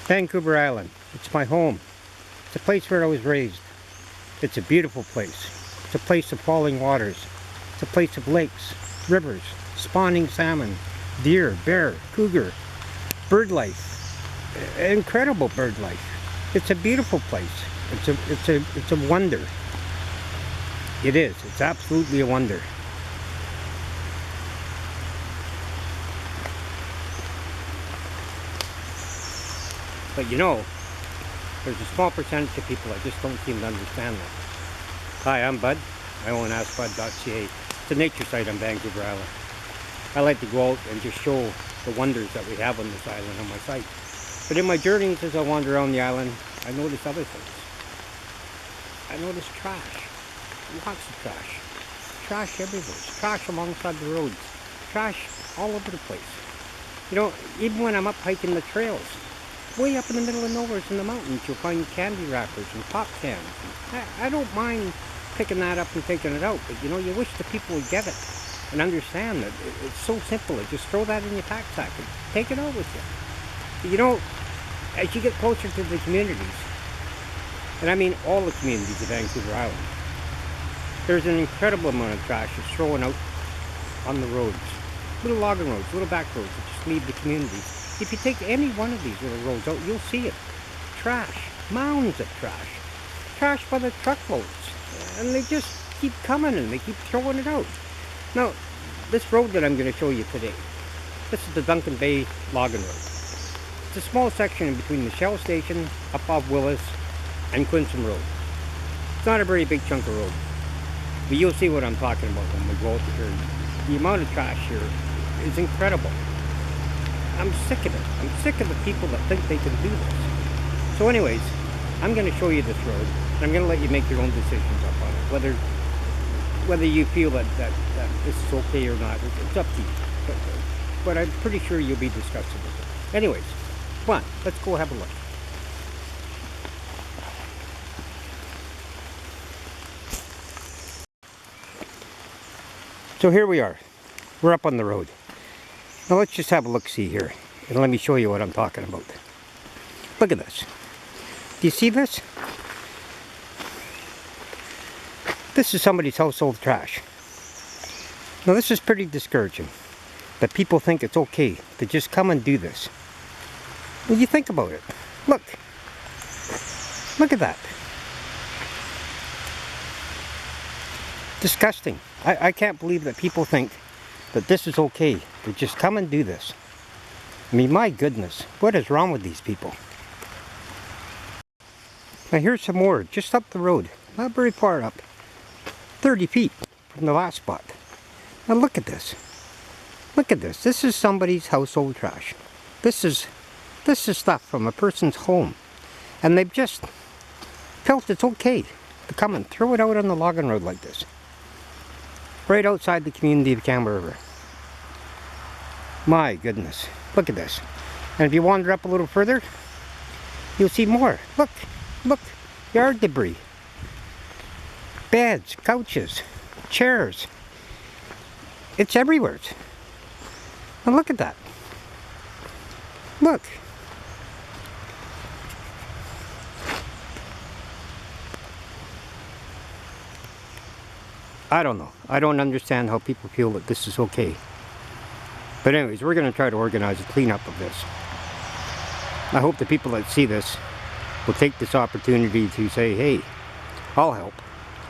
Vancouver Island. It's my home. It's a place where I was raised. It's a beautiful place. It's a place of falling waters. It's a place of lakes, rivers, spawning salmon, deer, bear, cougar, bird life. Incredible bird life. It's a beautiful place. It's a wonder. It is. It's absolutely a wonder. But you know, there's a small percentage of people that just don't seem to understand that. Hi, I'm Bud. I own AskBud.ca. It's a nature site on Vancouver Island. I like to go out and just show the wonders that we have on this island on my site. But in my journeys as I wander around the island, I notice other things. I notice trash. Lots of trash. Trash everywhere. Trash alongside the roads. Trash all over the place. You know, even when I'm up hiking the trails, way up in the middle of nowhere in the mountains, you'll find candy wrappers and pop cans. I don't mind picking that up and taking it out, but you know, you wish the people would get it and understand that it's so simple. Just throw that in your pack sack and take it out with you. You know, as you get closer to the communities, and I mean all the communities of Vancouver Island, there's an incredible amount of trash that's thrown out on the roads. Little logging roads, little back roads that just leave the communities. If you take any one of these little roads out, you'll see it. Trash. Mounds of trash. Trash by the truckloads. And they just keep coming and they keep throwing it out. Now, this road that I'm going to show you today, this is the Duncan Bay Logging Road. It's a small section in between the Shell Station, up off Willis, and Quinsam Road. It's not a very big chunk of road. But you'll see what I'm talking about when we go out here. The amount of trash here is incredible. I'm sick of it. I'm sick of the people that think they can do this. So anyways, I'm going to show you this road, and I'm going to let you make your own decisions up on it. Whether you feel that this is okay or not, it's up to you. But I'm pretty sure you'll be disgusted with it. Anyways, come on, let's go have a look. So here we are. We're up on the road. Now let's just have a look-see here, and let me show you what I'm talking about. Look at this. Do you see this? This is somebody's household trash. Now this is pretty discouraging, that people think it's okay to just come and do this. When you think about it, look. Look at that. Disgusting. I can't believe that people think that this is okay to just come and do this. I mean, my goodness, what is wrong with these people? Now here's some more, just up the road, not very far up, 30 feet from the last spot. Now look at this. Look at this. This is somebody's household trash. This is stuff from a person's home. And they've just felt it's okay to come and throw it out on the logging road like this. Right outside the community of Canberra River. My goodness, look at this. And if you wander up a little further, you'll see more. Look, look, yard debris. Beds, couches, chairs. It's everywhere. And look at that. Look. I don't know. I don't understand how people feel that this is okay. But anyways, we're going to try to organize a cleanup of this. I hope the people that see this will take this opportunity to say, hey, I'll help.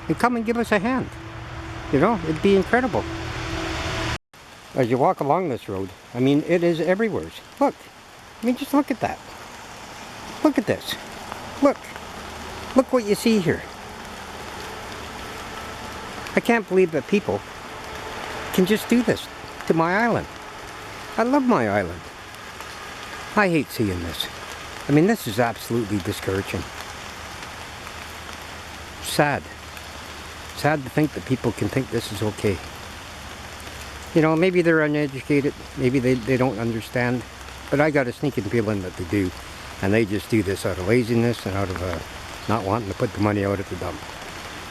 And come and give us a hand. You know, it'd be incredible. As you walk along this road, I mean, it is everywhere. Look. I mean, just look at that. Look at this. Look. Look what you see here. I can't believe that people can just do this to my island. I love my island. I hate seeing this. I mean, this is absolutely discouraging. Sad. Sad to think that people can think this is okay. You know, maybe they're uneducated, maybe they don't understand, but I got a sneaking feeling that they do. And they just do this out of laziness and out of not wanting to put the money out at the dump.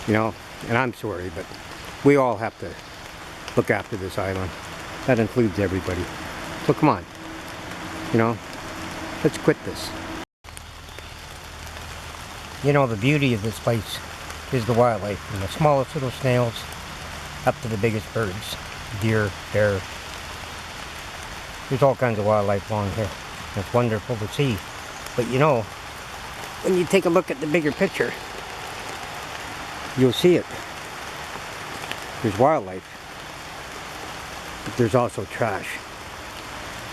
You know, and I'm sorry, but we all have to look after this island. That includes everybody. So come on, you know, let's quit this. You know, the beauty of this place is the wildlife, from the smallest little snails up to the biggest birds, deer, bear. There's all kinds of wildlife along here. It's wonderful to see. But you know, when you take a look at the bigger picture, you'll see it. There's wildlife, but there's also trash.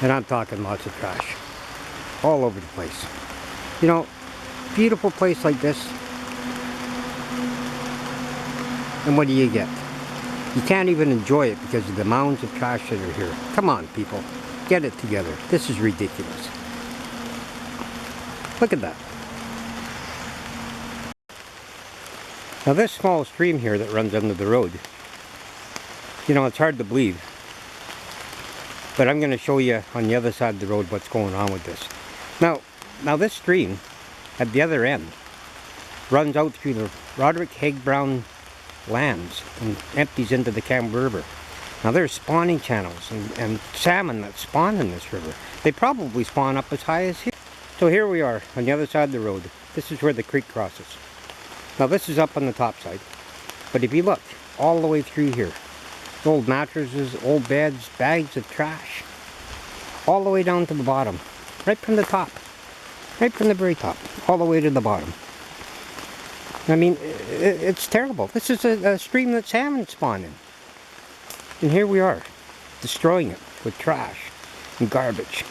And I'm talking lots of trash. All over the place. You know, beautiful place like this, and what do you get? You can't even enjoy it because of the mounds of trash that are here. Come on, people. Get it together. This is ridiculous. Look at that. Now this small stream here that runs under the road, you know, it's hard to believe. But I'm going to show you on the other side of the road what's going on with this. Now this stream at the other end runs out through the Roderick Haig Brown lands and empties into the Campbell River. Now there's spawning channels and salmon that spawn in this river. They probably spawn up as high as here. So here we are on the other side of the road. This is where the creek crosses. Now this is up on the top side. But if you look all the way through here, old mattresses, old beds, bags of trash, all the way down to the bottom, right from the top, right from the very top, all the way to the bottom. I mean, it's terrible. This is a stream that salmon spawn in. And here we are, destroying it with trash and garbage.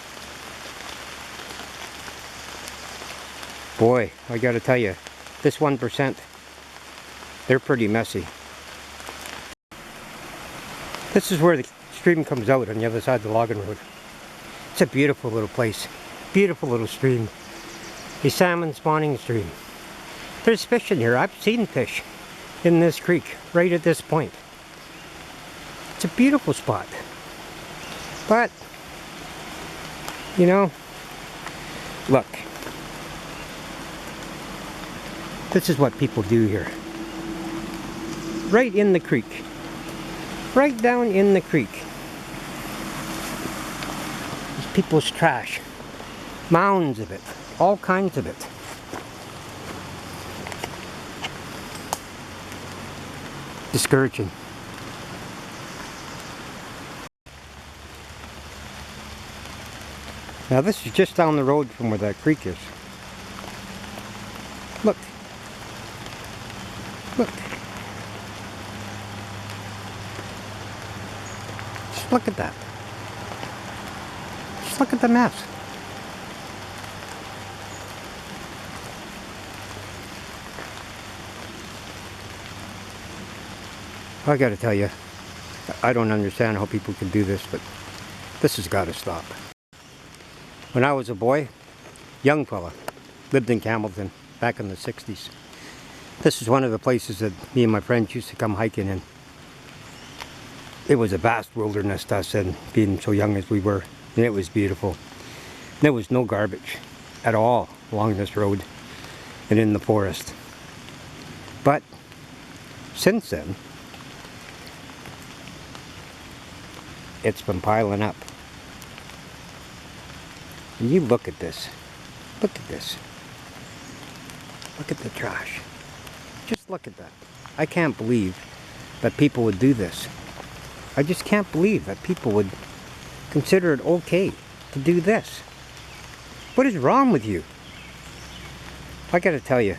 Boy, I gotta tell you, this 1%, they're pretty messy. This is where the stream comes out on the other side of the logging road. It's a beautiful little place, beautiful little stream. A salmon spawning stream. There's fish in here. I've seen fish in this creek, right at this point. It's a beautiful spot. But, you know, look. This is what people do here. Right in the creek. Right down in the creek. There's people's trash. Mounds of it. All kinds of it. Discouraging. Now this is just down the road from where that creek is. Look. Look. Just look at that. Just look at the mess. I gotta tell you, I don't understand how people can do this, but this has got to stop. When I was a boy, young fella, lived in Campbellton back in the 60s. This is one of the places that me and my friends used to come hiking in. It was a vast wilderness to us, and being so young as we were, and it was beautiful. There was no garbage at all along this road and in the forest. But since then, it's been piling up. And you look at this. Look at this. Look at the trash. Just look at that. I can't believe that people would do this. I just can't believe that people would consider it okay to do this. What is wrong with you? I gotta tell you,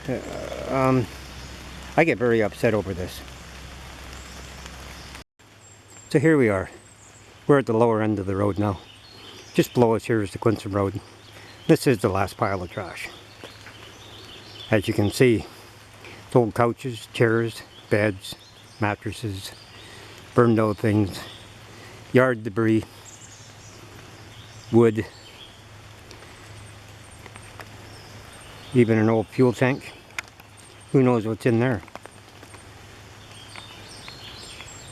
I get very upset over this. So here we are. We're at the lower end of the road now. Just below us here is the Quinson Road. This is the last pile of trash. As you can see, it's old couches, chairs, beds, mattresses, burned out things, yard debris, wood, even an old fuel tank. Who knows what's in there?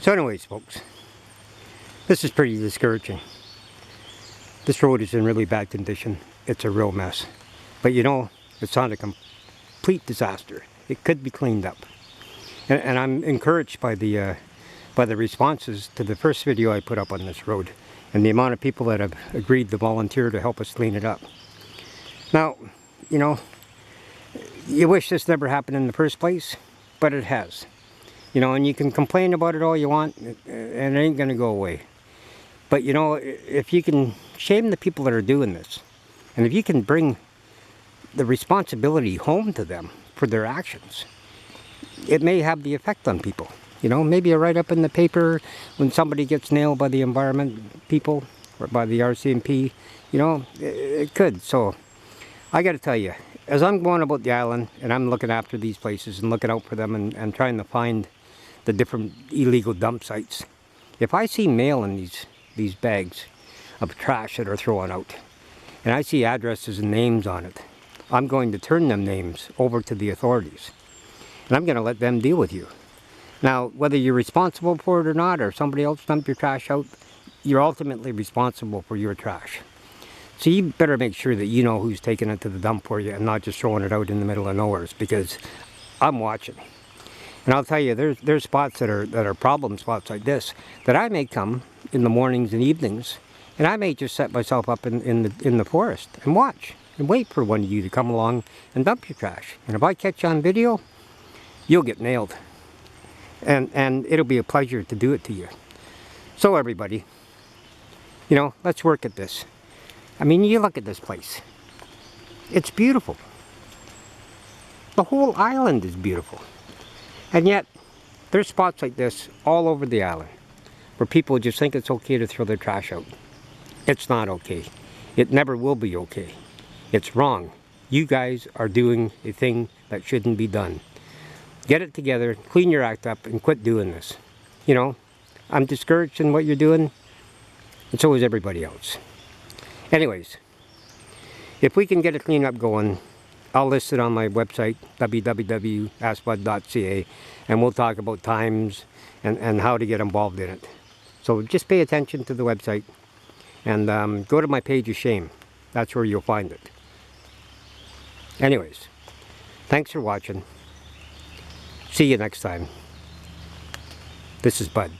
So anyways, folks, this is pretty discouraging. This road is in really bad condition. It's a real mess. But you know, it's not a complete disaster. It could be cleaned up. And I'm encouraged by the responses to the first video I put up on this road, and the amount of people that have agreed to volunteer to help us clean it up. Now, you know, You wish this never happened in the first place, but it has. You know, and you can complain about it all you want, and it ain't going to go away. But you know, if you can shame the people that are doing this, and if you can bring the responsibility home to them for their actions, it may have the effect on people. You know, maybe a write-up in the paper when somebody gets nailed by the environment people or by the RCMP, you know, it could. So I got to tell you, as I'm going about the island and I'm looking after these places and looking out for them and trying to find the different illegal dump sites, if I see mail in these bags of trash that are thrown out, and I see addresses and names on it, I'm going to turn them names over to the authorities. And I'm going to let them deal with you. Now, whether you're responsible for it or not, or somebody else dumped your trash out, you're ultimately responsible for your trash. So you better make sure that you know who's taking it to the dump for you and not just throwing it out in the middle of nowhere, because I'm watching. And I'll tell you, there's spots that are problem spots like this that I may come in the mornings and evenings, and I may just set myself up in the forest and watch and wait for one of you to come along and dump your trash. And if I catch you on video, you'll get nailed. And it'll be a pleasure to do it to you. So everybody, you know, let's work at this. I mean, you look at this place. It's beautiful. The whole island is beautiful. And yet, there's spots like this all over the island where people just think it's okay to throw their trash out. It's not okay. It never will be okay. It's wrong. You guys are doing a thing that shouldn't be done. Get it together, clean your act up, and quit doing this. You know, I'm discouraged in what you're doing, and so is everybody else. Anyways, if we can get a cleanup going, I'll list it on my website, www.askbud.ca, and we'll talk about times and how to get involved in it. So just pay attention to the website, and go to my page of shame. That's where you'll find it. Anyways, thanks for watching. See you next time. This is Bud.